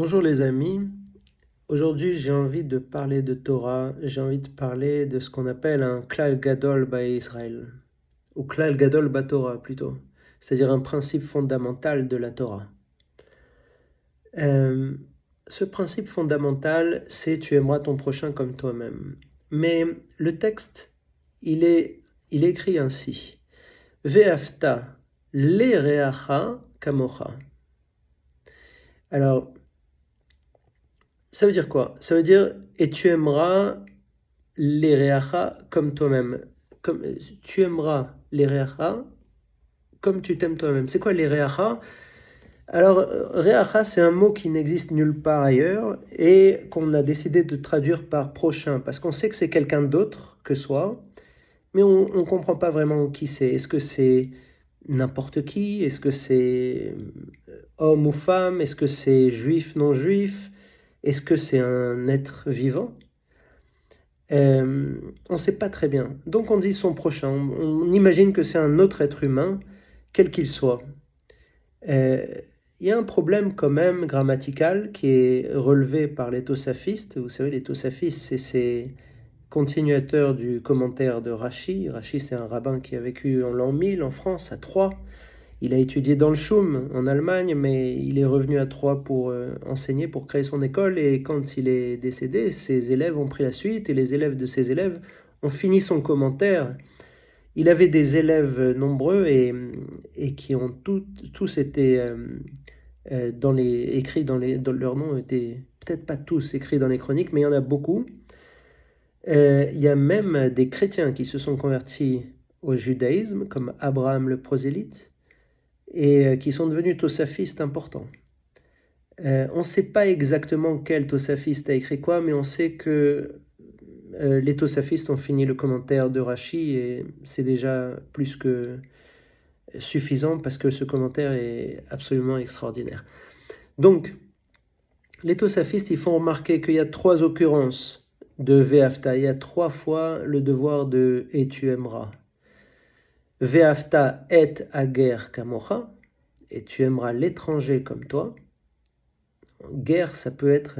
Bonjour les amis, aujourd'hui j'ai envie de parler de Torah, j'ai envie de parler de ce qu'on appelle un Klal Gadol Israël, ou Klal Gadol Torah plutôt, c'est-à-dire un principe fondamental de la Torah. Euh, Ce principe fondamental, c'est tu aimeras ton prochain comme toi-même. Mais le texte, il est écrit ainsi. Ve'afta le'reacha kamocha. Alors, ça veut dire quoi? Ça veut dire et tu aimeras les réachas comme toi-même. Comme, tu aimeras les réachas comme tu t'aimes toi-même. C'est quoi les réachas? Alors, réacha, c'est un mot qui n'existe nulle part ailleurs et qu'on a décidé de traduire par prochain parce qu'on sait que c'est quelqu'un d'autre que soi, mais on ne comprend pas vraiment qui c'est. Est-ce que c'est n'importe qui? Est-ce que c'est homme ou femme? Est-ce que c'est juif, non juif? Est-ce que c'est un être vivant? On ne sait pas très bien. Donc on dit son prochain. On imagine que c'est un autre être humain, quel qu'il soit. Il y a un problème quand même grammatical qui est relevé par les tosafistes. Vous savez, les tosafistes, c'est ces continuateurs du commentaire de Rashi. Rashi, c'est un rabbin qui a vécu en l'an 1000 en France, à Troyes. Il a étudié dans le Shum en Allemagne, mais il est revenu à Troyes pour enseigner, pour créer son école. Et quand il est décédé, ses élèves ont pris la suite et les élèves de ses élèves ont fini son commentaire. Il avait des élèves nombreux et qui ont tous été écrits dans leurs noms, étaient peut-être pas tous écrits dans les chroniques, mais il y en a beaucoup. Il y a même des chrétiens qui se sont convertis au judaïsme, comme Abraham le prosélyte, et qui sont devenus tosafistes importants. On ne sait pas exactement quel tosafiste a écrit quoi, mais on sait que les tosafistes ont fini le commentaire de Rashi et c'est déjà plus que suffisant parce que ce commentaire est absolument extraordinaire. Donc, les tosafistes, ils font remarquer qu'il y a 3 occurrences de Ve'afta. Il y a 3 fois le devoir de et tu aimeras. Ve'afta et ager kamocha, et tu aimeras l'étranger comme toi. Guerre, ça peut être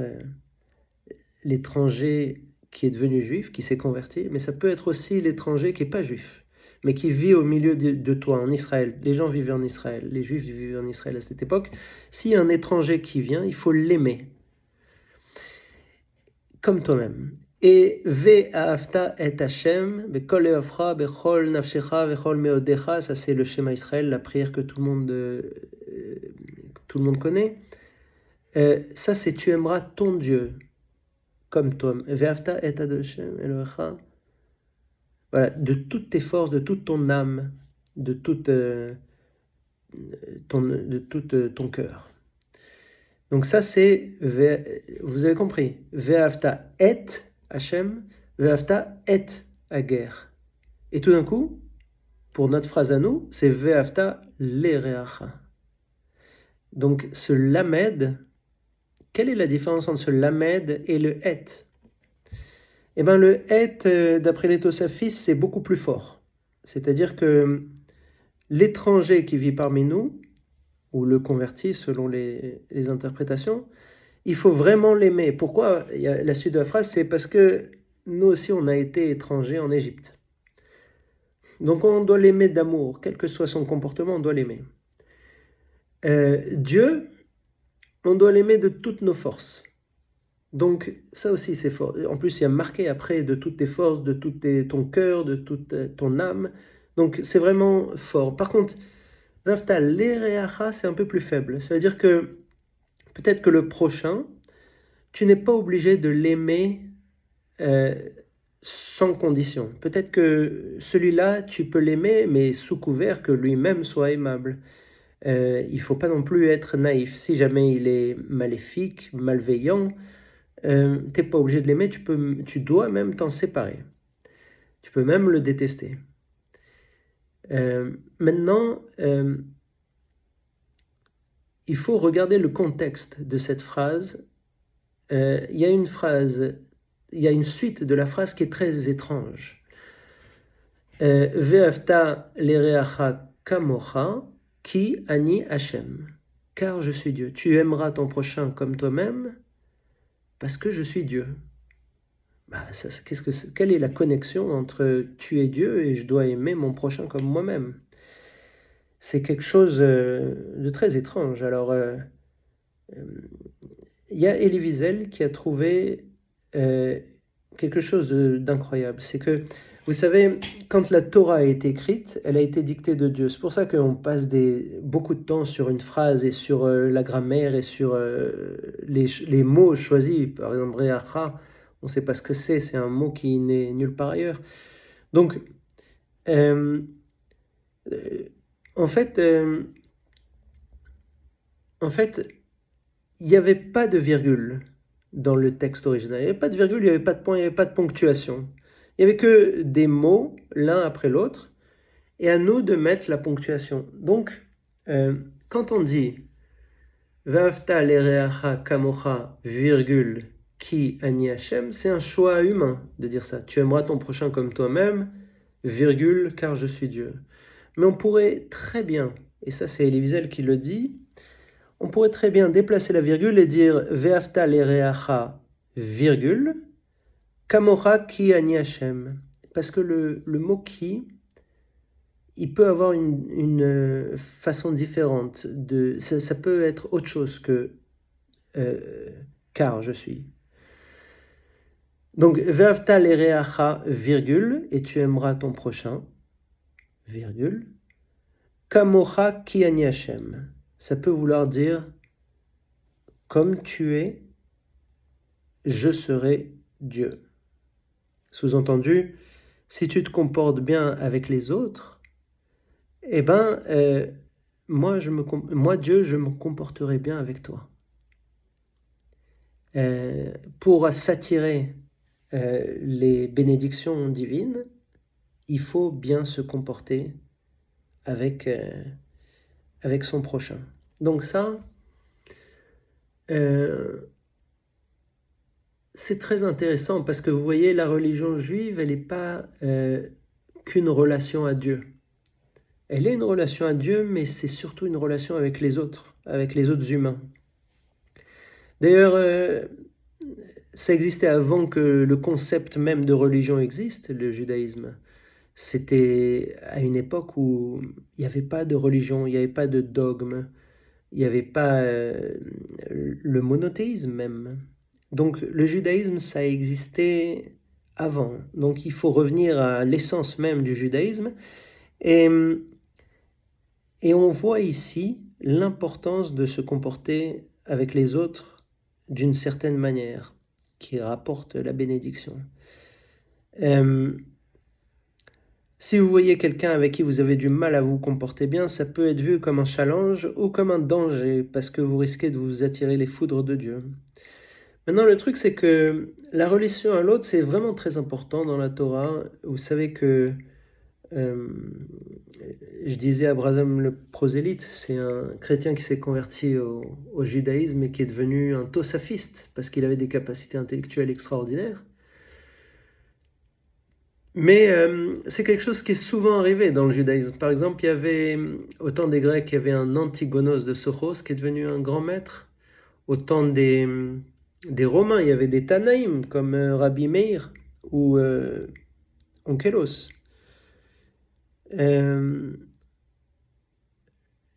l'étranger qui est devenu juif, qui s'est converti, mais ça peut être aussi l'étranger qui n'est pas juif, mais qui vit au milieu de toi, en Israël. Les gens vivaient en Israël, les juifs vivaient en Israël à cette époque. S'il y a un étranger qui vient, il faut l'aimer, comme toi-même. Et ve'afta et Hashem, bekol le'afra, bechol nafshecha, bechol meodecha, ça c'est le schéma Israël, la prière que tout le monde connaît. Ça c'est tu aimeras ton Dieu comme toi. Ve'afta et Hashem Elohecha. Voilà, de toutes tes forces, de toute ton âme, de tout ton cœur. Donc ça c'est, vous avez compris, Ve'afta et Hashem, Ve'afta et Ager. Et tout d'un coup, pour notre phrase à nous, c'est Ve'afta le'reacha. Donc ce lamed, quelle est la différence entre ce lamed et le et? Eh bien le et, d'après les tosafistes, c'est beaucoup plus fort. C'est-à-dire que l'étranger qui vit parmi nous, ou le converti selon les interprétations, il faut vraiment l'aimer. Pourquoi? La suite de la phrase, c'est parce que nous aussi, on a été étrangers en Égypte. Donc on doit l'aimer d'amour, quel que soit son comportement, on doit l'aimer. Dieu, on doit l'aimer de toutes nos forces. Donc ça aussi c'est fort. En plus il y a marqué après de toutes tes forces, de tout ton cœur, de toute ton âme. Donc c'est vraiment fort. Par contre, Vafta l'ereacha, c'est un peu plus faible. Ça veut dire que peut-être que le prochain, tu n'es pas obligé de l'aimer sans condition. Peut-être que celui-là, tu peux l'aimer, mais sous couvert que lui-même soit aimable. Il ne faut pas non plus être naïf. Si jamais il est maléfique, malveillant, tu n'es pas obligé de l'aimer, tu dois même t'en séparer. Tu peux même le détester. Maintenant, il faut regarder le contexte de cette phrase. Il y a une suite de la phrase qui est très étrange. Ve'afta le'reacha kamocha ki ani Hashem. car je suis Dieu. Tu aimeras ton prochain comme toi-même parce que je suis Dieu. Quelle est la connexion entre tu es Dieu et je dois aimer mon prochain comme moi-même? C'est quelque chose de très étrange. Alors, il y a Elie Wiesel qui a trouvé quelque chose d'incroyable. C'est que, vous savez, quand la Torah a été écrite, elle a été dictée de Dieu. C'est pour ça qu'on passe beaucoup de temps sur une phrase et sur la grammaire et sur les mots choisis. Par exemple, Reacha, on ne sait pas ce que c'est un mot qui n'est nulle part ailleurs. Donc, euh, en fait, il n'y avait pas de virgule dans le texte original. Il n'y avait pas de virgule, il n'y avait pas de point, il n'y avait pas de ponctuation. Il n'y avait que des mots l'un après l'autre, et à nous de mettre la ponctuation. Donc, quand on dit Va'avta l'ereacha kamocha, virgule, ki ani Hashem, c'est un choix humain de dire ça. Tu aimeras ton prochain comme toi-même, virgule, car je suis Dieu. Mais on pourrait très bien, et ça c'est Elie Wiesel qui le dit, on pourrait très bien déplacer la virgule et dire Ve'afta l'ereacha, virgule, kamocha ki ani Hashem. Parce que le mot qui, il peut avoir une façon différente. Ça peut être autre chose que car je suis. Donc, Ve'afta l'ereacha, virgule, et tu aimeras ton prochain, virgule, kamocha ki ani Hashem. Ça peut vouloir dire comme tu es, je serai Dieu. Sous-entendu, si tu te comportes bien avec les autres, eh ben, moi Dieu, je me comporterai bien avec toi. Pour s'attirer les bénédictions divines, il faut bien se comporter avec son prochain. Donc ça, c'est très intéressant parce que vous voyez, la religion juive, elle n'est pas qu'une relation à Dieu. Elle est une relation à Dieu, mais c'est surtout une relation avec les autres humains. D'ailleurs, ça existait avant que le concept même de religion existe, le judaïsme. C'était à une époque où il n'y avait pas de religion, il n'y avait pas de dogme, il n'y avait pas le monothéisme même. Donc le judaïsme, ça existait avant. Donc il faut revenir à l'essence même du judaïsme. Et on voit ici l'importance de se comporter avec les autres d'une certaine manière, qui rapporte la bénédiction. Si vous voyez quelqu'un avec qui vous avez du mal à vous comporter bien, ça peut être vu comme un challenge ou comme un danger, parce que vous risquez de vous attirer les foudres de Dieu. Maintenant, le truc, c'est que la relation à l'autre, c'est vraiment très important dans la Torah. Vous savez que, je disais Abraham le prosélyte, c'est un chrétien qui s'est converti au judaïsme et qui est devenu un tosafiste, parce qu'il avait des capacités intellectuelles extraordinaires. Mais c'est quelque chose qui est souvent arrivé dans le judaïsme. Par exemple, il y avait, au temps des Grecs, il y avait un Antigonos de Sochos qui est devenu un grand maître. Au temps des Romains, il y avait des Tanaïm comme Rabbi Meir ou Onkelos.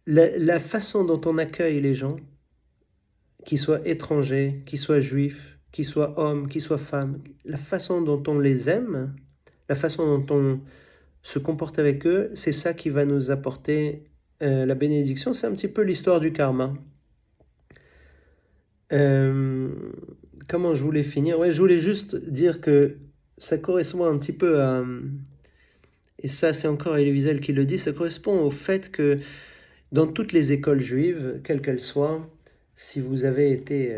La façon dont on accueille les gens, qu'ils soient étrangers, qu'ils soient juifs, qu'ils soient hommes, qu'ils soient femmes, la façon dont on les aime, la façon dont on se comporte avec eux, c'est ça qui va nous apporter la bénédiction. C'est un petit peu l'histoire du karma. Comment je voulais finir? Ouais, je voulais juste dire que ça correspond un petit peu à... Et ça, c'est encore Elie Wiesel qui le dit, ça correspond au fait que dans toutes les écoles juives, quelles qu'elles soient, si vous avez été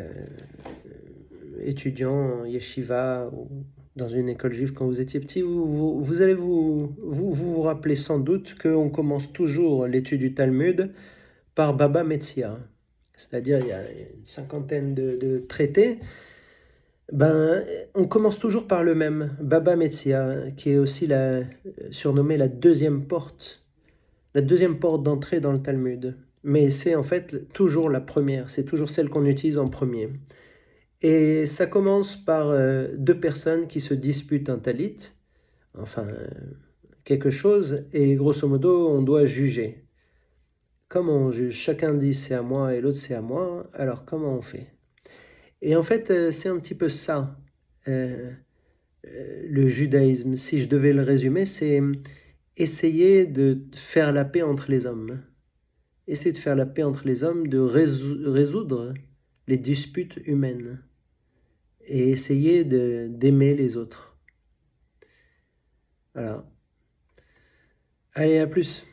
étudiant en yeshiva ou dans une école juive quand vous étiez petit, vous allez vous rappeler sans doute qu'on commence toujours l'étude du Talmud par Baba Metzia. C'est-à-dire il y a une cinquantaine de traités. On commence toujours par le même, Baba Metzia, qui est aussi surnommée la deuxième porte d'entrée dans le Talmud. mais c'est en fait toujours la première, c'est toujours celle qu'on utilise en premier. Et ça commence par 2 personnes qui se disputent un talit, enfin, quelque chose, et grosso modo, on doit juger. Comment on juge? Chacun dit: «C'est à moi» et l'autre: «C'est à moi», alors comment on fait? Et en fait, c'est un petit peu ça, heu le judaïsme. Si je devais le résumer, c'est, essayer de faire la paix entre les hommes. Essayer de faire la paix entre les hommes, de résoudre les disputes humaines et essayer d'aimer les autres. Voilà. Allez, à plus.